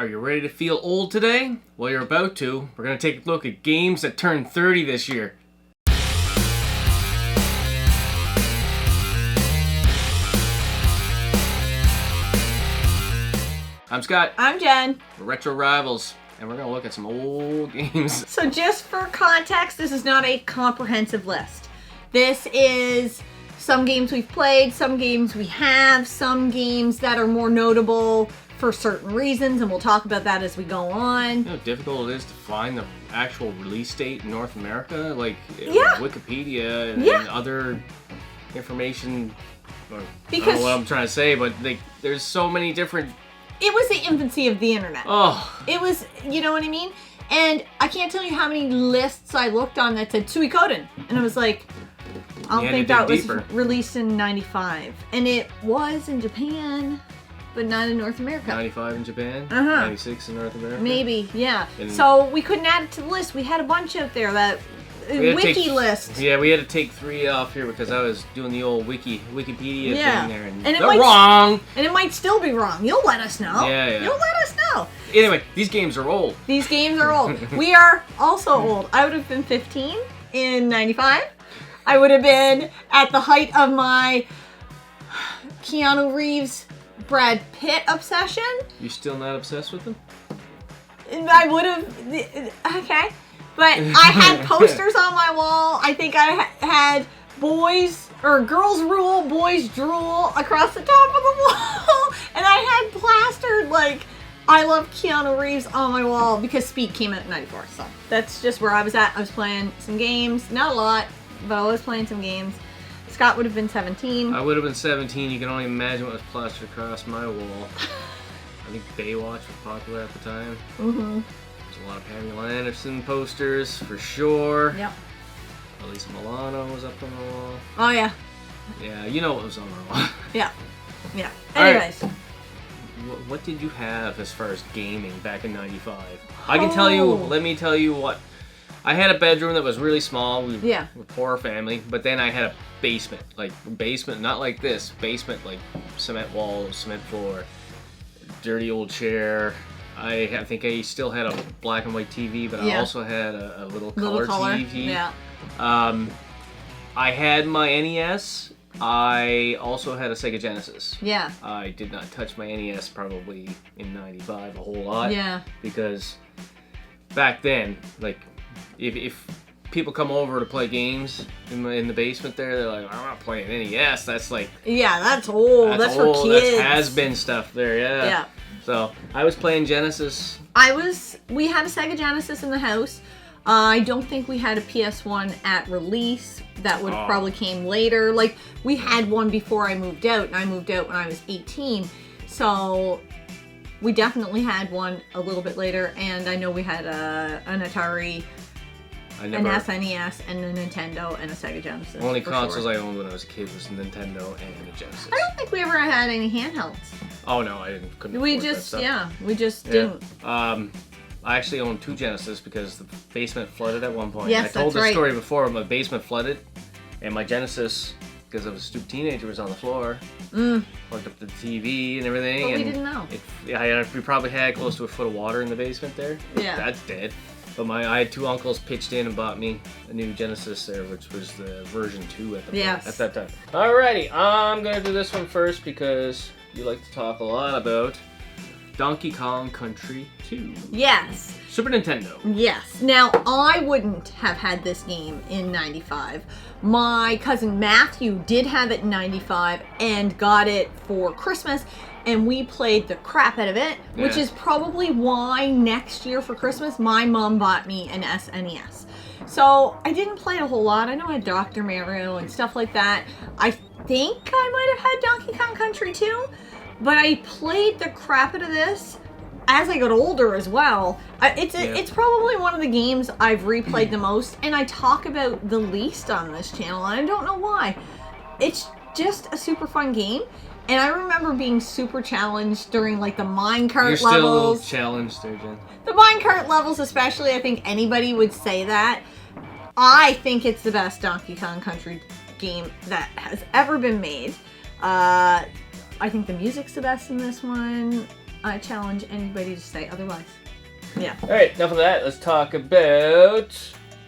Are you ready to feel old today? Well, you're about to. We're going to take a look at games that turned 30 this year. I'm Scott. I'm Jen. We're Retro Rivals, and we're going to look at some old games. So just for context, this is not a comprehensive list. This is some games we've played, some games we have, some games that are more notable for certain reasons, and we'll talk about that as we go on. You know how difficult it is to find the actual release date in North America? Like, Wikipedia and other information. Because, I don't know what I'm trying to say, but there's so many different... It was the infancy of the internet. Oh. It was, you know what I mean? And I can't tell you how many lists I looked on that said Suikoden. And I was like, I don't think that was released in 95. And it was in Japan, but not in North America. 95 in Japan? 96 in North America? Maybe, yeah. So we couldn't add it to the list. We had a bunch out there that... Wiki list. Yeah, we had to take 3 off here because I was doing the old Wikipedia thing there, and they're wrong. And it might still be wrong. You'll let us know. Yeah. You'll let us know. Anyway, these games are old. These games are old. We are also old. I would have been 15 in 95. I would have been at the height of my Keanu Reeves, Brad Pitt obsession. You still not obsessed with them? I would have. Okay. But I had posters on my wall. I think I had girls rule, boys drool across the top of the wall. And I had plastered, I love Keanu Reeves on my wall because Speed came out in 94. So that's just where I was at. I was playing some games. Not a lot, but I was playing some games. Scott would have been 17. I would have been 17. You can only imagine what was plastered across my wall. I think Baywatch was popular at the time. Mm-hmm. A lot of Pamela Anderson posters, for sure. Yep. Elisa Milano was up on the wall. Oh, yeah. Yeah, you know what was on the wall. Yeah. Anyways. Right. What did you have as far as gaming back in 95? I can tell you, let me tell you what. I had a bedroom that was really small. We were a poor family. But then I had a basement. Basement, not like this. Basement, cement walls, cement floor, dirty old chair. I think I still had a black and white TV, but I also had a little color TV. Yeah. I had my NES. I also had a Sega Genesis. Yeah. I did not touch my NES probably in 95 a whole lot. Yeah. Because back then, if people come over to play games in the basement there, they're like, I'm not playing NES. That's Yeah, that's old. That's for kids. That's has-been stuff there, yeah. So, I was playing Genesis. We had a Sega Genesis in the house. I don't think we had a PS1 at release. That would have probably came later. We had one before I moved out, and I moved out when I was 18. So, we definitely had one a little bit later, and I know we had an Atari, an SNES, and a Nintendo, and a Sega Genesis. The only consoles I owned when I was a kid was Nintendo and a Genesis. I don't think we ever had any handhelds. Oh no, I couldn't. We just didn't. I actually owned 2 Genesis because the basement flooded at one point. Yes, I told the story before. My basement flooded, and my Genesis, because I was a stupid teenager, was on the floor. Plugged up the TV and everything. But we didn't know. We probably had close to a foot of water in the basement there. Yeah. That's dead. But I had 2 uncles pitched in and bought me a new Genesis there, which was the version 2 at that time. Alrighty, I'm gonna do this one first because you like to talk a lot about Donkey Kong Country 2. Yes. Super Nintendo. Yes. Now, I wouldn't have had this game in 95. My cousin Matthew did have it in 95 and got it for Christmas, and we played the crap out of it, which is probably why next year for Christmas, my mom bought me an SNES. So, I didn't play it a whole lot. I know I had Dr. Mario and stuff like that. I think I might have had Donkey Kong Country 2, but I played the crap out of this as I got older as well. It's probably one of the games I've replayed the most, and I talk about the least on this channel, and I don't know why. It's just a super fun game, and I remember being super challenged during the minecart levels. You're still a little challenged there, Jen. The minecart levels especially, I think anybody would say that. I think it's the best Donkey Kong Country game that has ever been made. I think the music's the best in this one. I challenge anybody to say otherwise. Yeah. Alright, enough of that. Let's talk about...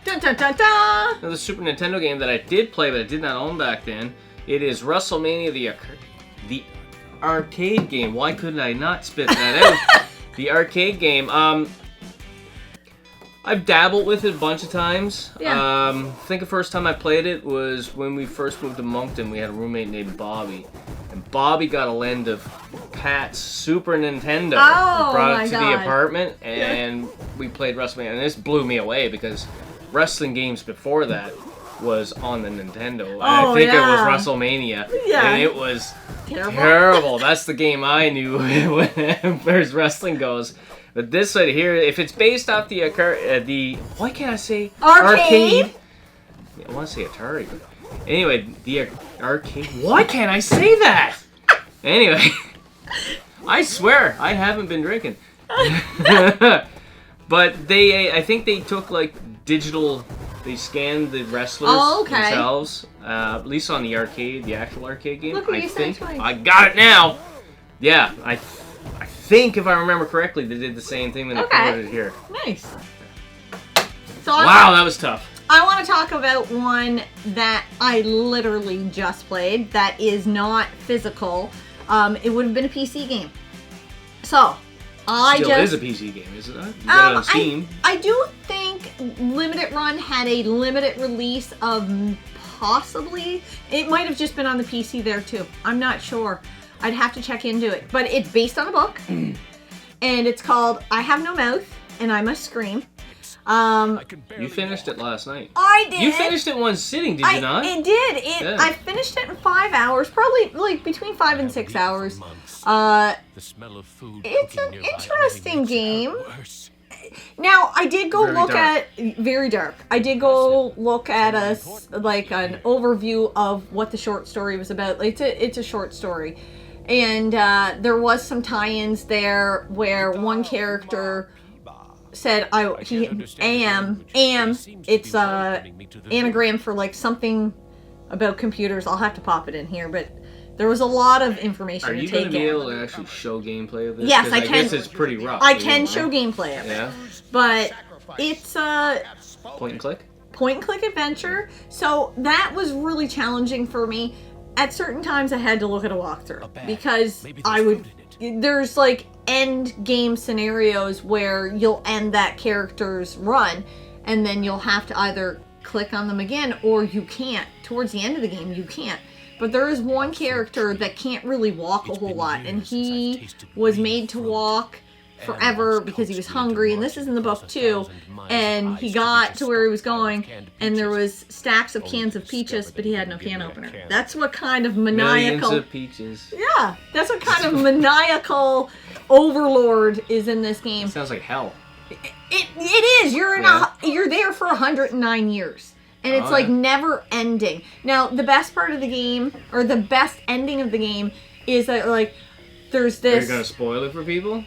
Dun, dun, dun, dun. Another Super Nintendo game that I did play, but I did not own back then. It is WrestleMania, the arcade game. Why couldn't I not spit that out? The arcade game. I've dabbled with it a bunch of times. Yeah. I think the first time I played it was when we first moved to Moncton. We had a roommate named Bobby. And Bobby got a lend of Pat's Super Nintendo. Brought it to the apartment, and we played WrestleMania. And this blew me away because wrestling games before that was on the Nintendo. And I think it was WrestleMania. Yeah. And it was terrible. That's the game I knew when first wrestling goes. But this right here, if it's based off the why can't I say arcade? Yeah, I want to say Atari, but anyway, the arcade. Why can't I say that? Anyway, I swear I haven't been drinking. But I think they took like digital. They scanned the wrestlers themselves, at least on the arcade, the actual arcade game. Look what I think I got it now. Yeah, I think if I remember correctly, they did the same thing when they put it here. Nice. Wow, that was tough. I want to talk about one that I literally just played that is not physical. It would have been a PC game. So, Still is a PC game, isn't it? You got it on Steam. I do think Limited Run had a limited release of possibly... It might have just been on the PC there too. I'm not sure. I'd have to check into it. But it's based on a book. And it's called I Have No Mouth and I Must Scream. You finished it last night. I did. You finished it one sitting, did you not? I did. I finished it in 5 hours, probably like between 5 and 6 hours. It's an interesting game. Now, I did go very dark. I did go look at an overview of what the short story was about. It's a short story, and there was some tie-ins there where one character said AM. It's anagram for like something about computers. I'll have to pop it in here, but there was a lot of information to take in. Are you going to be able to actually show gameplay of this? Yes, I can. I guess it's pretty rough. I can show gameplay of it. But it's a point and click? Point and click adventure. So that was really challenging for me. At certain times I had to look at a walkthrough because there's like end game scenarios where you'll end that character's run and then you'll have to either click on them again or you can't. Towards the end of the game you can't. But there is one character that can't really walk a whole lot, and he was made to walk forever because he was hungry, and this is in the book too, and he got to where he was going, and there was stacks of cans of peaches, but he had no can opener. That's what kind of maniacal... Millions of peaches. Yeah, that's what kind of maniacal overlord is in this game. Sounds like hell. It is! You're there for 109 years. And it's like never ending. Now, the best part of the game, or the best ending of the game, is that like there's this. Are you gonna spoil it for people?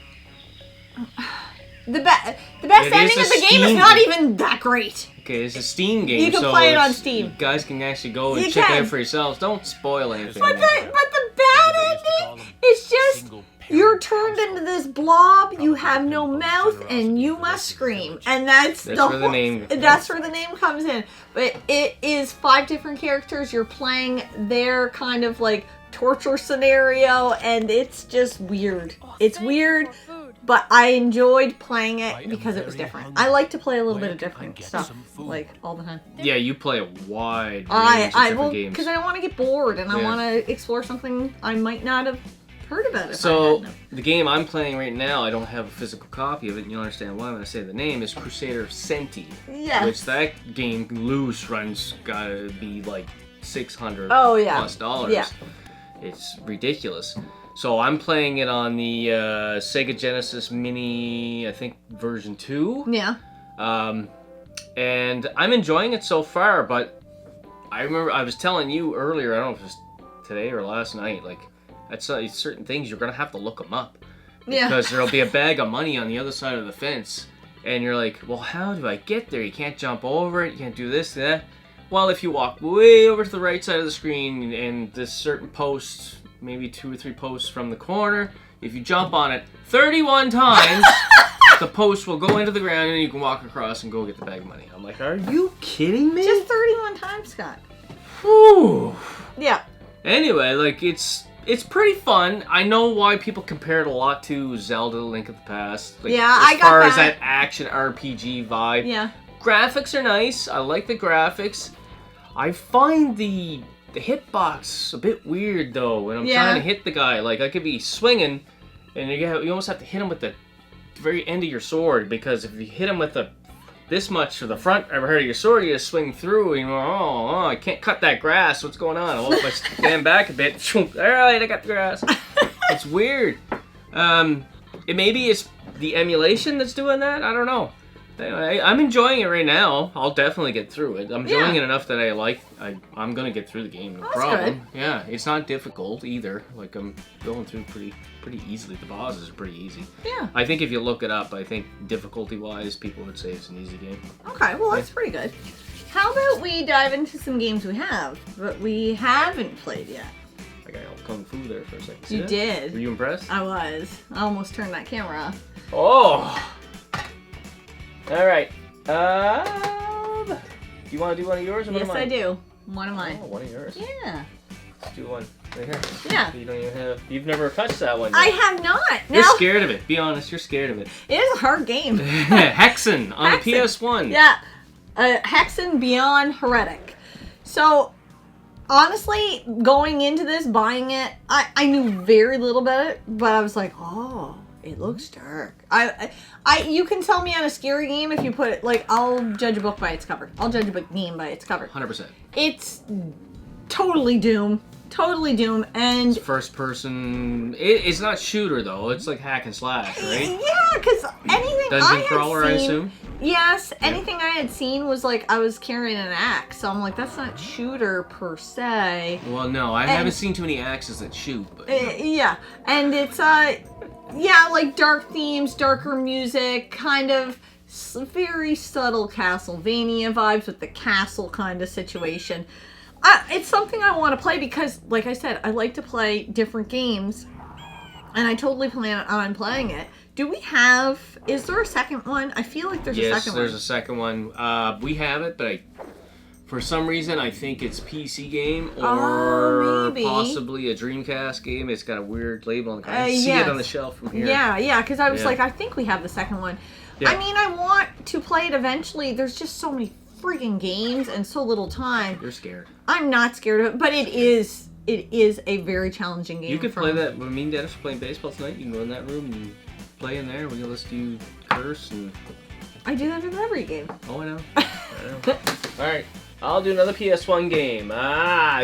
The best ending of the game is not even that great. Okay, it's a Steam game. You can play it on Steam. You guys can actually go and check it out for yourselves. Don't spoil anything. But the bad ending is just you're turned into this blob. You have no mouth, and you must scream. And that's where the name. That's where the name comes in. But it is 5 different characters. You're playing their kind of like torture scenario, and it's just weird. It's weird. But I enjoyed playing it because it was different. I like to play a little bit of different stuff, like, all the time. Yeah, you play a wide range of different games. Because I don't want to get bored, and I want to explore something I might not have heard about it. So, the game I'm playing right now, I don't have a physical copy of it, and you'll understand why when I say the name, is Crusader of Senti. Yes. Which that game loose runs gotta be like $600 plus dollars. Yeah. It's ridiculous. So I'm playing it on the Sega Genesis Mini, I think version 2. Yeah. And I'm enjoying it so far, but I remember I was telling you earlier, I don't know if it was today or last night, like, at certain things you're going to have to look them up. Yeah. Because there'll be a bag of money on the other side of the fence, and you're like, well, how do I get there? You can't jump over it, you can't do this, that. Well, if you walk way over to the right side of the screen and this certain post, maybe 2 or 3 posts from the corner, If you jump on it 31 times, the post will go into the ground and you can walk across and go get the bag of money. I'm like, are you kidding me? Just 31 times, Scott. Whew. Yeah. Anyway, like, it's pretty fun. I know why people compare it a lot to Zelda: Link of the Past. Like, yeah, I got that. As far as that action RPG vibe. Yeah. Graphics are nice. I like the graphics. I find the hitbox a bit weird, though, when I'm trying to hit the guy. Like, I could be swinging, and you almost have to hit him with the very end of your sword, because if you hit him with this much to the front of your sword, you just swing through, and you go, oh, I can't cut that grass. What's going on? Well, if I stand back a bit, all right, I got the grass. It's weird. Maybe it's the emulation that's doing that. I don't know. I'm enjoying it right now. I'll definitely get through it. I'm enjoying it enough that I'm gonna get through the game. No problem. Good. Yeah, it's not difficult either. Like, I'm going through pretty easily. The bosses are pretty easy. Yeah. I think if you look it up, I think difficulty-wise, people would say it's an easy game. Okay, well that's pretty good. How about we dive into some games we have, but we haven't played yet? I got all kung fu there for a second. You did. Were you impressed? I was. I almost turned that camera off. Oh. All right. Do you want to do one of yours or one of mine? Yes, I do. One of mine. Oh, one of yours? Yeah. Let's do one right here. Yeah. You don't even have. You've never touched that one yet. I have not. You're scared of it. Be honest. You're scared of it. It is a hard game. Hexen on the PS1. Yeah. Hexen Beyond Heretic. So, honestly, going into this, buying it, I knew very little about it, but I was like, oh. It looks dark. You can tell me on a scary game if you put it, like, I'll judge a book by its cover. I'll judge a game by its cover. 100%. It's totally Doom. Totally Doom. And it's first person. It's not shooter, though. It's like hack and slash, right? Yeah, because anything Dungeon crawler, I assume? Yes, anything I had seen was like I was carrying an axe. So I'm like, that's not shooter per se. Well, no, I haven't seen too many axes that shoot. But yeah, and it's yeah, like dark themes, darker music, kind of very subtle Castlevania vibes with the castle kind of situation. It's something I want to play because, like I said, I like to play different games, and I totally plan on playing it. Is there a second one? I feel like there's a second one. Yes, there's a second one. We have it, but for some reason, I think it's PC game or possibly a Dreamcast game. It's got a weird label on the I see it on the shelf from here. Yeah, because I was like, I think we have the second one. Yeah. I mean, I want to play it eventually. There's just so many freaking games and so little time. You're scared. I'm not scared of it, but it is a very challenging game. You could play that. When me and Dennis are playing baseball tonight, you can go in that room and play in there. We can listen to you curse and... I do that in every game. Oh, I know. All right. I'll do another PS1 game.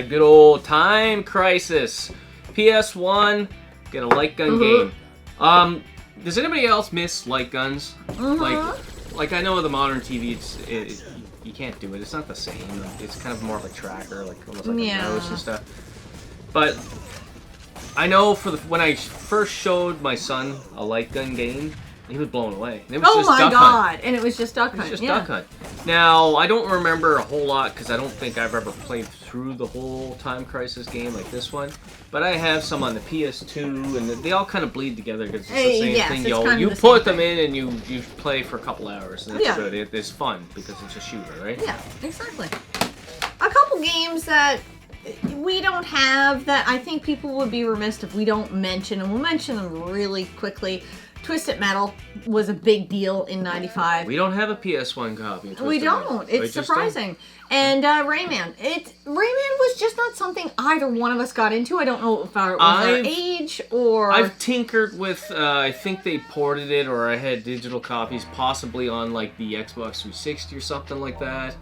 Good old Time Crisis. PS1, get a light gun game. Does anybody else miss light guns? Like I know with the modern TV, you can't do it. It's not the same. It's kind of more of a tracker, like almost like a mouse and stuff. But I know when I first showed my son a light gun game, he was blown away. And it was Duck Hunt. And it was just Duck Hunt. It was just Duck Hunt. Now, I don't remember a whole lot because I don't think I've ever played through the whole Time Crisis game like this one. But I have some on the PS2, and they all kind of bleed together because it's the same thing. You put them in and you play for a couple hours, and it's good. It's fun because it's a shooter, right? Yeah, exactly. A couple games that we don't have that I think people would be remiss if we don't mention, and we'll mention them really quickly. Twisted Metal was a big deal in '95. We don't have a PS1 copy of Twisted We don't. Metal. It's surprising. And Rayman. Rayman was just not something either one of us got into. I don't know if it was our age or... I've tinkered with, I think they ported it, or I had digital copies, possibly on like the Xbox 360 or something like that.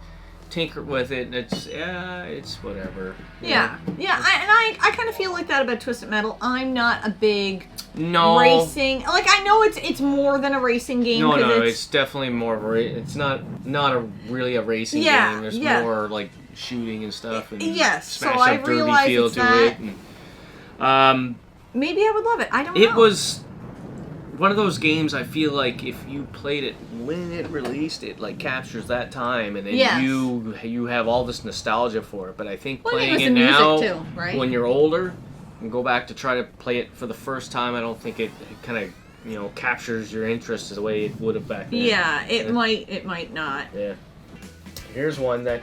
Tinkered with it, and it's whatever. Yeah. I kind of feel like that about Twisted Metal. I'm not a big racing. Like, I know it's more than a racing game. No, it's definitely more of a. It's not really a racing game. There's more like shooting and stuff. And so I realize feel it's to that. It. And, maybe I would love it. I don't know. It was one of those games. I feel like if you played it when it released, it like captures that time, and then you have all this nostalgia for it. But I think playing it now, when you're older, and go back to try to play it for the first time, I don't think it kind of, you know, captures your interest the way it would have back then. Yeah, it might not. Yeah. Here's one that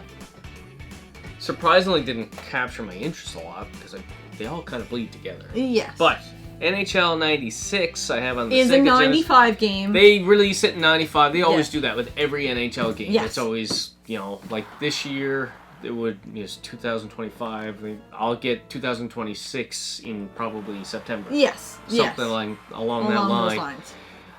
surprisingly didn't capture my interest a lot because they all kind of bleed together. Yes. But NHL 96 I have on the is Sega a 95 game. They release it in 95. They always do that with every NHL game. Yes. It's always, you know, like this year it would is 2025. I'll get 2026 in probably September. Yes. Something like along that line. Those lines.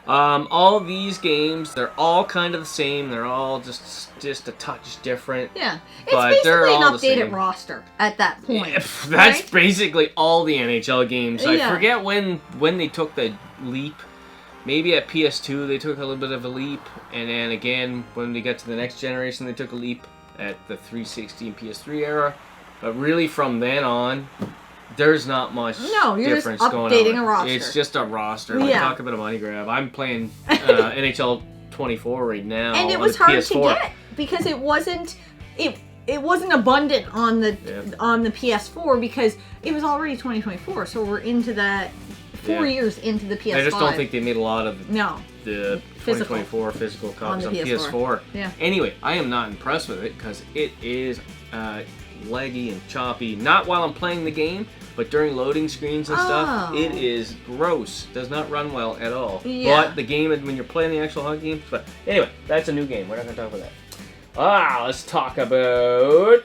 All these games, they're all kind of the same. They're all just a touch different. Yeah, it's but basically an updated roster at that point. Yeah, that's right? basically all the NHL games. Yeah. I forget when they took the leap. Maybe at PS2 they took a little bit of a leap, and then again when they got to the next generation they took a leap at the 360 and PS3 era. But really from then on, there's not much difference just going updating on. a roster. It's just a roster. Like, talk about a money grab. I'm playing NHL 24 right now. And it on was the hard PS4. to get because it wasn't abundant on the PS4 because it was already 2024. So we're into that 4 years into the PS5. I just don't think they made a lot of the physical 2024 physical copies on PS4. PS4. Yeah. Anyway, I am not impressed with it because it is laggy and choppy. Not while I'm playing the game, but during loading screens and stuff. It is gross. Does not run well at all. Yeah. But the game, when you're playing the actual hockey game, but anyway, that's a new game. We're not going to talk about that. Let's talk about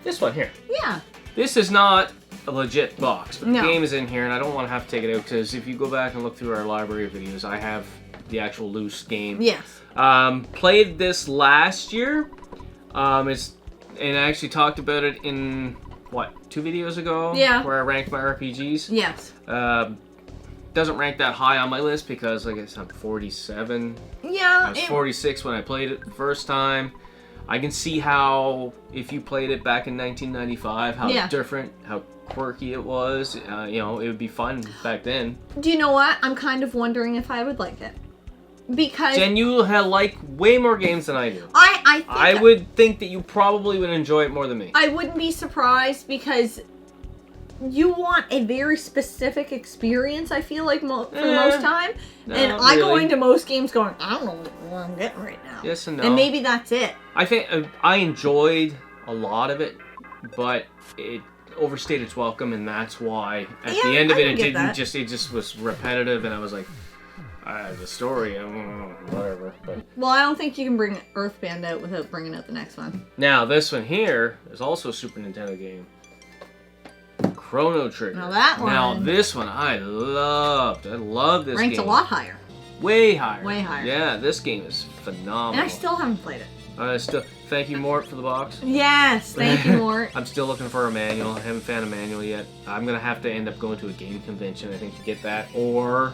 this one here. Yeah. This is not a legit box, but the game is in here, and I don't want to have to take it out because if you go back and look through our library of videos, I have the actual loose game. Yes. Played this last year. And I actually talked about it in, 2 videos ago? Yeah. Where I ranked my RPGs. Yes. Doesn't rank that high on my list because, like I guess I'm 47. Yeah. I was 46 when I played it the first time. I can see how, if you played it back in 1995, how different, how quirky it was. You know, it would be fun back then. Do you know what? I'm kind of wondering if I would like it. Because Jen, you like way more games than I do. I would think that you probably would enjoy it more than me. I wouldn't be surprised because you want a very specific experience, I feel like, for most time. And I go into most games going, I don't know what I'm getting right now. Yes and no. And maybe that's it. I think I enjoyed a lot of it, but it overstayed its welcome, and that's why at the end of it, it just was repetitive, and I was like, the story, whatever. But. Well, I don't think you can bring Earthbound out without bringing out the next one. Now, this one here is also a Super Nintendo game. Chrono Trigger. Now that one. Now, this one I loved. I love this game. Ranked a lot higher. Way higher. Way higher. Yeah, this game is phenomenal. And I still haven't played it. Thank you, Mort, for the box. Yes, thank you, Mort. I'm still looking for a manual. I haven't found a manual yet. I'm going to have to end up going to a game convention, I think, to get that. Or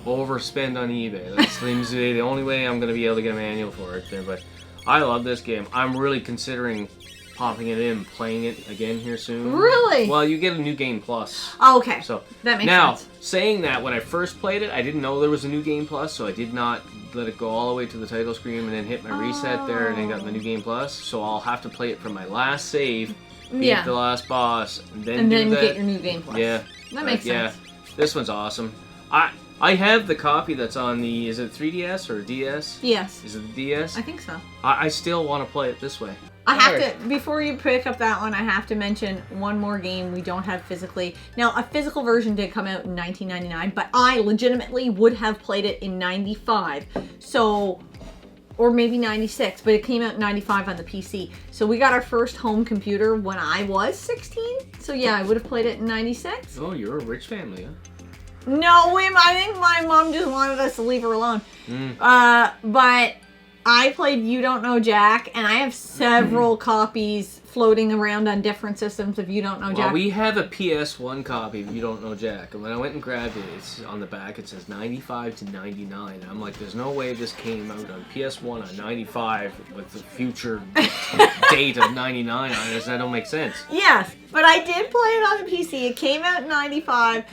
overspend on eBay. That seems to be the only way I'm going to be able to get a manual for it there. But I love this game. I'm really considering popping it in and playing it again here soon. Really? Well, you get a new game plus. Oh, okay. So that makes now, sense. saying that, when I first played it, I didn't know there was a new game plus, so I did not let it go all the way to the title screen and then hit my reset there and then got the new game plus. So I'll have to play it from my last save, beat the last boss, and then get your new game plus. Yeah. That makes sense. Yeah. This one's awesome. I have the copy that's on the, is it 3DS or DS? Yes. Is it the DS? I think so. I still want to play it this way. I have to, before you pick up that one, I have to mention one more game we don't have physically. Now, a physical version did come out in 1999, but I legitimately would have played it in 95. So, or maybe 96, but it came out in 95 on the PC. So we got our first home computer when I was 16. So yeah, I would have played it in 96. Oh, you're a rich family, huh? No, I think my mom just wanted us to leave her alone. But I played You Don't Know Jack, and I have several copies floating around on different systems of You Don't Know Jack. Well, we have a PS1 copy of You Don't Know Jack, and when I went and grabbed it, it's on the back, it says 95 to 99. And I'm like, there's no way this came out on PS1 on 95 with the future date of 99 on it. That don't make sense. Yes, but I did play it on the PC. It came out in 95.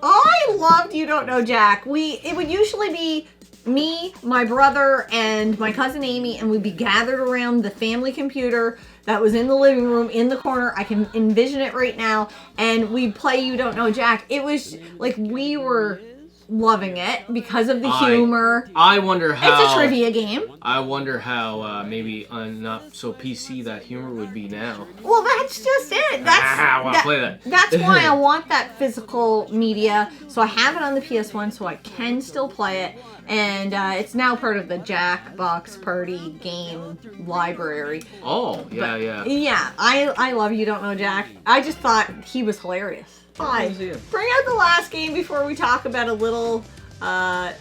I loved You Don't Know Jack. It would usually be me, my brother, and my cousin Amy, and we'd be gathered around the family computer that was in the living room in the corner. I can envision it right now. And we'd play You Don't Know Jack. It was like we were loving it because of the humor. I wonder how... It's a trivia game. I wonder how maybe on not so PC that humor would be now. Well, that's just it. I want to play that. That's why I want that physical media. So I have it on the PS1 so I can still play it. And it's now part of the Jackbox Party game library. Oh, yeah, yeah. Yeah, I love You Don't Know Jack. I just thought he was hilarious. Fine. Bring out the last game before we talk about a little, I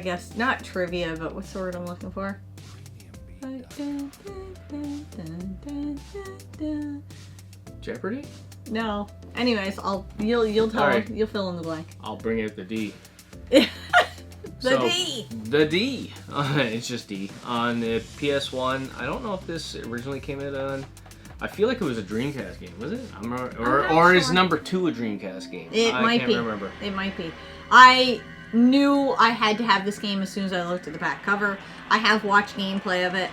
guess, not trivia, but what's the word I'm looking for? Jeopardy? No. Anyways, you'll tell right. You'll fill in the blank. I'll bring out the D. D. The D. It's just D. On the PS1, I don't know if this originally came out on... I feel like it was a Dreamcast game, was it? Or is number 2 a Dreamcast game? I can't remember. It might be. I knew I had to have this game as soon as I looked at the back cover. I have watched gameplay of it.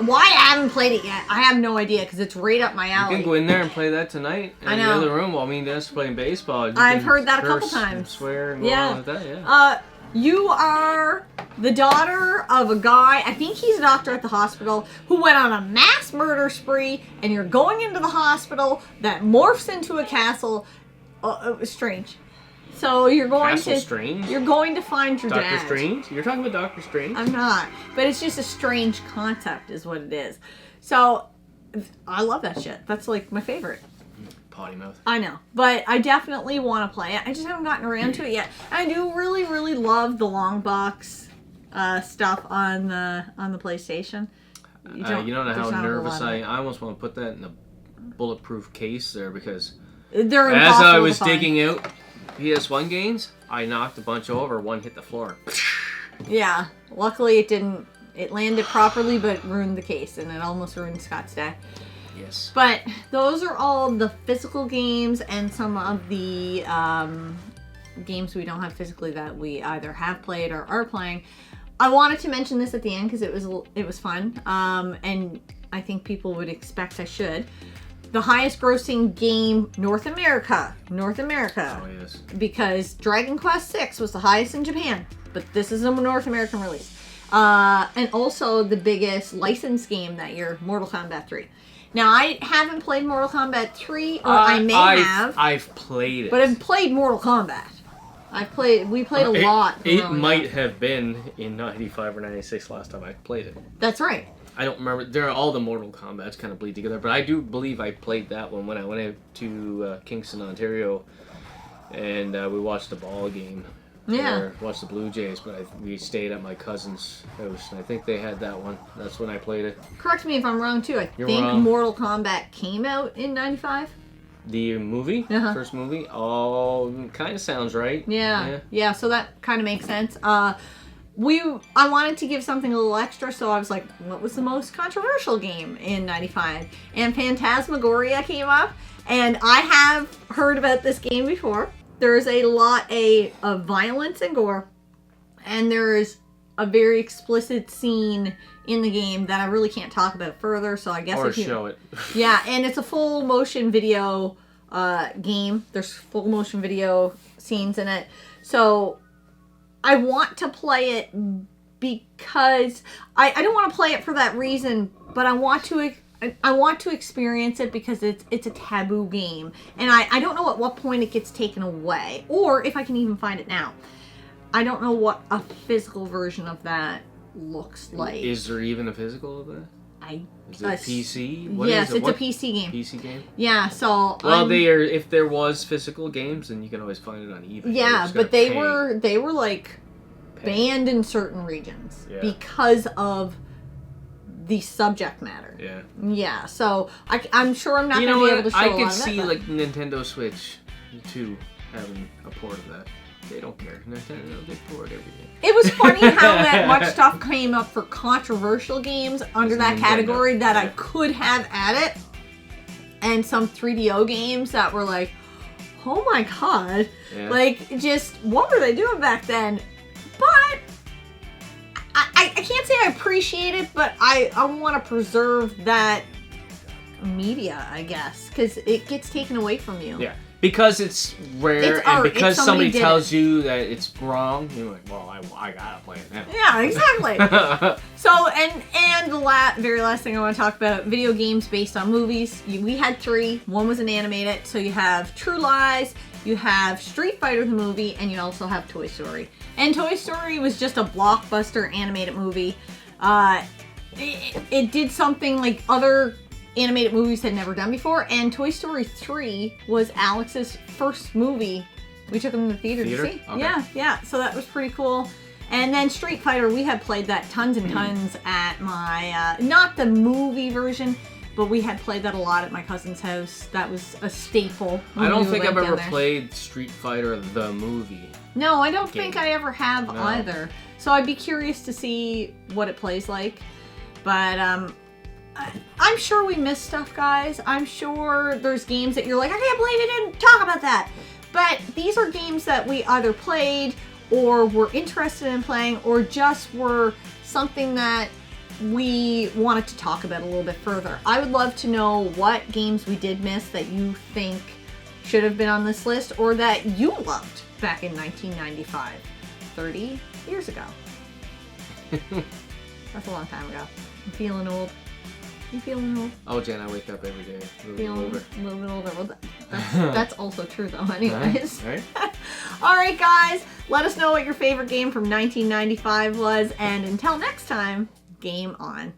Why I haven't played it yet, I have no idea, because it's right up my alley. You can go in there and play that tonight in the other room while me and Dennis are playing baseball. I've heard that a couple times. And swear and go on with that, You are the daughter of a guy, I think he's a doctor at the hospital, who went on a mass murder spree, and you're going into the hospital that morphs into a castle. It was strange. So you're going You're going to find your dad. Doctor Strange? You're talking about Doctor Strange? I'm not. But it's just a strange concept is what it is. So I love that shit. That's like my favorite. Potty mouth. I know, but I definitely want to play it. I just haven't gotten around to it yet. I do really, really love the long box stuff on the PlayStation. You don't know how nervous I almost want to put that in a bulletproof case there, because they're as I was digging out PS1 games, I knocked a bunch over. One hit the floor. Yeah, luckily it didn't. It landed properly, but ruined the case, and it almost ruined Scott's day. Yes. But those are all the physical games and some of the games we don't have physically that we either have played or are playing. I wanted to mention this at the end because it was fun, and I think people would expect I should. The highest grossing game, North America. Oh, yes. Because Dragon Quest VI was the highest in Japan, but this is a North American release. And also the biggest licensed game that year, Mortal Kombat 3. Now, I haven't played Mortal Kombat 3, or I may have. I've played it. But I've played Mortal Kombat. We played a lot. It might have been in 95 or 96 last time I played it. That's right. I don't remember. All the Mortal Kombats kind of bleed together, but I do believe I played that one when I went out to Kingston, Ontario, and we watched the ball game. Yeah. Watched the Blue Jays, but we stayed at my cousin's house, and I think they had that one. That's when I played it. Correct me if I'm wrong, too. I think wrong. Mortal Kombat came out in 95. The movie? First movie? Oh, kind of sounds right. Yeah, so that kind of makes sense. I wanted to give something a little extra, so I was like, what was the most controversial game in 95? And Phantasmagoria came up, and I have heard about this game before. There's a lot of violence and gore, and there's a very explicit scene in the game that I really can't talk about further, so I guess show it. Yeah, and it's a full motion video game. There's full motion video scenes in it. So I want to play it because I don't want to play it for that reason, but I want to experience it because it's a taboo game. And I don't know at what point it gets taken away, or if I can even find it now. I don't know what a physical version of that looks like. Is there even a physical of that? Is it PC? Yes, it's a PC game. PC game? Yeah, so... Well, if there was physical games, then you can always find it on eBay. Yeah, but they were like banned in certain regions because of the subject matter. Yeah. Yeah, so I'm sure I'm not going to be able to show a lot of it. I could see like Nintendo Switch 2 having a port of that. They don't care. Nintendo, they port everything. It was funny how that much stuff came up for controversial games under that category that I could have at it. And some 3DO games that were like, oh my god. Yeah. Like, just, what were they doing back then? But can't say I appreciate it, but I want to preserve that media, I guess, because it gets taken away from you. Yeah. Because it's rare, It's and art. because somebody tells it. you that it's wrong, you're like, well, I gotta play it now. Yeah, exactly. So, and the very last thing I want to talk about, video games based on movies. We had 3. One was an animated, so you have True Lies, you have Street Fighter the movie, and you also have Toy Story. And Toy Story was just a blockbuster animated movie. It did something like other animated movies had never done before, and Toy Story 3 was Alex's first movie. We took him to the theater to see. Okay. Yeah, so that was pretty cool. And then Street Fighter, we had played that tons and tons at my, not the movie version, but we had played that a lot at my cousin's house. That was a staple. I don't think I've ever played Street Fighter the movie. No, I don't think I ever have either. So I'd be curious to see what it plays like. But, I'm sure we missed stuff, guys. I'm sure there's games that you're like, I can't believe you didn't talk about that. But these are games that we either played or were interested in playing or just were something that we wanted to talk about a little bit further. I would love to know what games we did miss that you think should have been on this list or that you loved back in 1995, 30 years ago. That's a long time ago. I'm feeling old. You feeling old? Oh, Jen, I wake up every day. A little bit older. Well, that's also true, though, anyways. All right. All right, guys. Let us know what your favorite game from 1995 was. And until next time, game on.